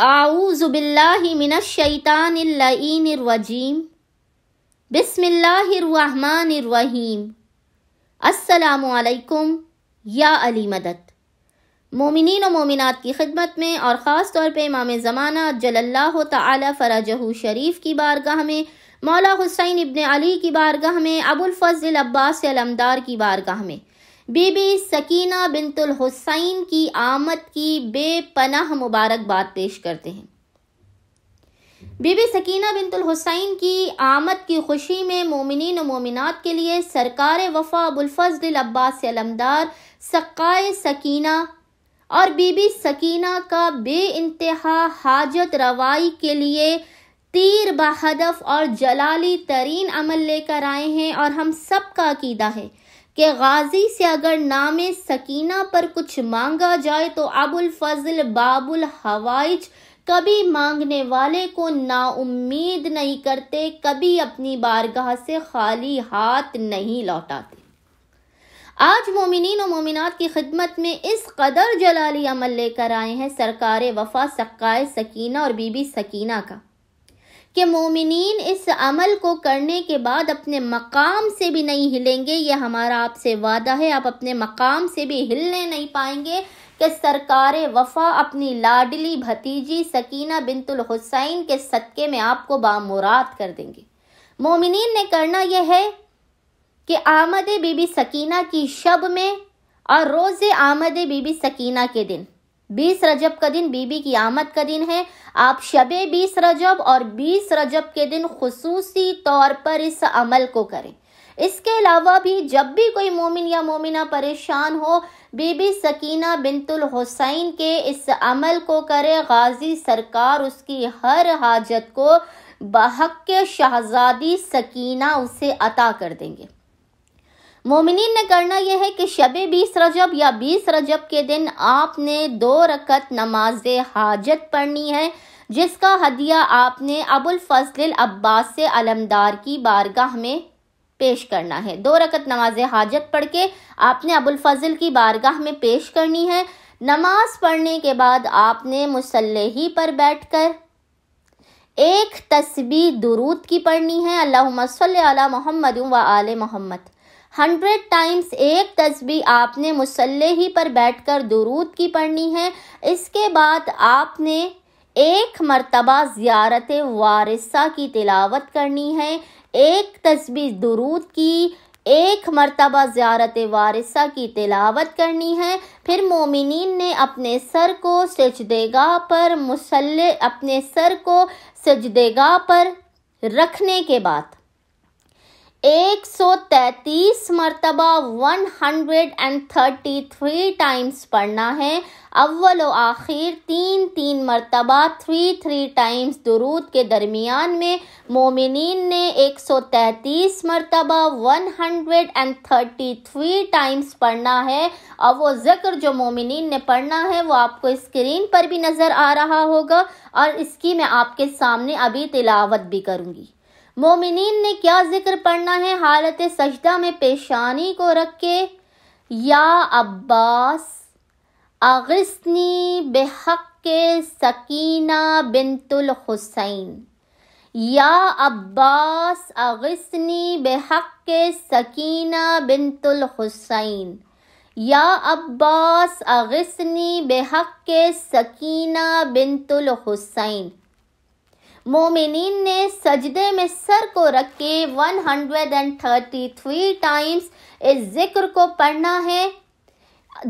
اعوذ باللہ من الشیطان اللعین الرجیم بسم اللہ الرحمن الرحیم السلام علیکم یا علی مدد۔ مومنین و مومنات کی خدمت میں اور خاص طور پہ امام زمانہ جل اللہ تعالی فرجہ شریف کی بارگاہ میں، مولا حسین ابن علی کی بارگاہ میں، ابو الفضل عباس علمدار کی بارگاہ میں بی بی سکینہ بنت الحسین کی آمد کی بے پناہ مبارکباد پیش کرتے ہیں۔ بی بی سکینہ بنت الحسین کی آمد کی خوشی میں مومنین و مومنات کے لیے سرکار وفا ابو الفضل عباس علمدار سقائے سکینہ اور بی بی سکینہ کا بے انتہا حاجت روائی کے لیے تیر بہدف اور جلالی ترین عمل لے کر آئے ہیں، اور ہم سب کا عقیدہ ہے کہ غازی سے اگر نام سکینہ پر کچھ مانگا جائے تو ابو الفضل باب الحوائج کبھی مانگنے والے کو نا امید نہیں کرتے، کبھی اپنی بارگاہ سے خالی ہاتھ نہیں لوٹاتے۔ آج مومنین و مومنات کی خدمت میں اس قدر جلالی عمل لے کر آئے ہیں سرکار وفا سقائے سکینہ اور بی بی سکینہ کا کہ مومنین اس عمل کو کرنے کے بعد اپنے مقام سے بھی نہیں ہلیں گے۔ یہ ہمارا آپ سے وعدہ ہے، آپ اپنے مقام سے بھی ہلنے نہیں پائیں گے کہ سرکار وفا اپنی لاڈلی بھتیجی سکینہ بنت الحسین کے صدقے میں آپ کو بامراد کر دیں گے۔ مومنین نے کرنا یہ ہے کہ آمد بی بی سکینہ کی شب میں اور روز آمد بی بی سکینہ کے دن 20 رجب کا دن بی بی کی آمد کا دن ہے، آپ شب 20 رجب اور 20 رجب کے دن خصوصی طور پر اس عمل کو کریں۔ اس کے علاوہ بھی جب بھی کوئی مومن یا مومنہ پریشان ہو، بی بی سکینہ بنت الحسین کے اس عمل کو کرے، غازی سرکار اس کی ہر حاجت کو بحق شہزادی سکینہ اسے عطا کر دیں گے۔ مومنین نے کرنا یہ ہے کہ شب 20 رجب یا 20 رجب کے دن آپ نے 2 رکعت نماز حاجت پڑھنی ہے، جس کا ہدیہ آپ نے ابو الفضل عباس علمدار کی بارگاہ میں پیش کرنا ہے۔ 2 رکعت نماز حاجت پڑھ کے آپ نے ابو الفضل کی بارگاہ میں پیش کرنی ہے۔ نماز پڑھنے کے بعد آپ نے مصلی پر بیٹھ کر ایک تسبیح درود کی پڑھنی ہے، اللہم صلی علی محمد و آل محمد۔ 100 ٹائمز ایک تسبیح آپ نے مصلی پر بیٹھ کر درود کی پڑھنی ہے۔ اس کے بعد آپ نے ایک مرتبہ زیارت وارثہ کی تلاوت کرنی ہے، ایک تسبیح درود کی، ایک مرتبہ زیارت وارثہ کی تلاوت کرنی ہے۔ پھر مومنین نے اپنے سر کو سجدگاہ پر رکھنے کے بعد 133 مرتبہ 133 ٹائمز پڑھنا ہے، اول و آخر 3 مرتبہ 3 ٹائمز درود کے درمیان میں مومنین نے 133 مرتبہ 133 ٹائمز پڑھنا ہے، اور وہ ذکر جو مومنین نے پڑھنا ہے وہ آپ کو اسکرین پر بھی نظر آ رہا ہوگا، اور اس کی میں آپ کے سامنے ابھی تلاوت بھی کروں گی۔ مومنین نے کیا ذکر پڑھنا ہے؟ حالت سجدہ میں پیشانی کو رکھ کے یا عباس اغثنی بحق سکینہ بنت الحسین، یا عباس اغثنی بحق سکینہ بنت الحسین، یا عباس اغثنی بحق سکینہ بنت الحسین۔ مومنین نے سجدے میں سر کو رکھ کے 133 ٹائمز اس ذکر کو پڑھنا ہے۔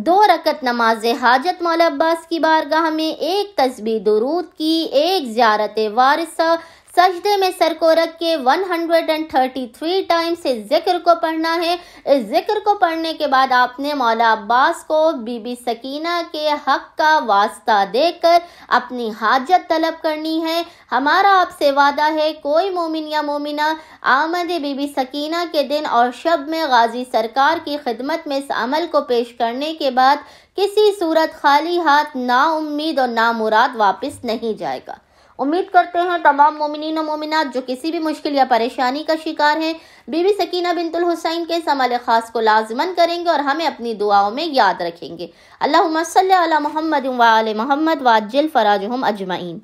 2 رکعت نماز حاجت مولا عباس کی بارگاہ میں، ایک تسبیح درود کی، ایک زیارت وارثہ، سجدے میں سر کو رکھ کے 133 ٹائمز اس ذکر کو پڑھنا ہے۔ اس ذکر کو پڑھنے کے بعد آپ نے مولا عباس کو بی بی سکینہ کے حق کا واسطہ دے کر اپنی حاجت طلب کرنی ہے۔ ہمارا آپ سے وعدہ ہے، کوئی مومن یا مومنہ آمد بی بی سکینہ کے دن اور شب میں غازی سرکار کی خدمت میں اس عمل کو پیش کرنے کے بعد کسی صورت خالی ہاتھ نا امید اور نا مراد واپس نہیں جائے گا۔ امید کرتے ہیں تمام مومنین و مومنات جو کسی بھی مشکل یا پریشانی کا شکار ہیں بی بی سکینہ بنت الحسین کے اس عمل خاص کو لازماً کریں گے اور ہمیں اپنی دعاؤں میں یاد رکھیں گے۔ اللہم صلی علی محمد و آل محمد وعجل فراجہم اجمعین۔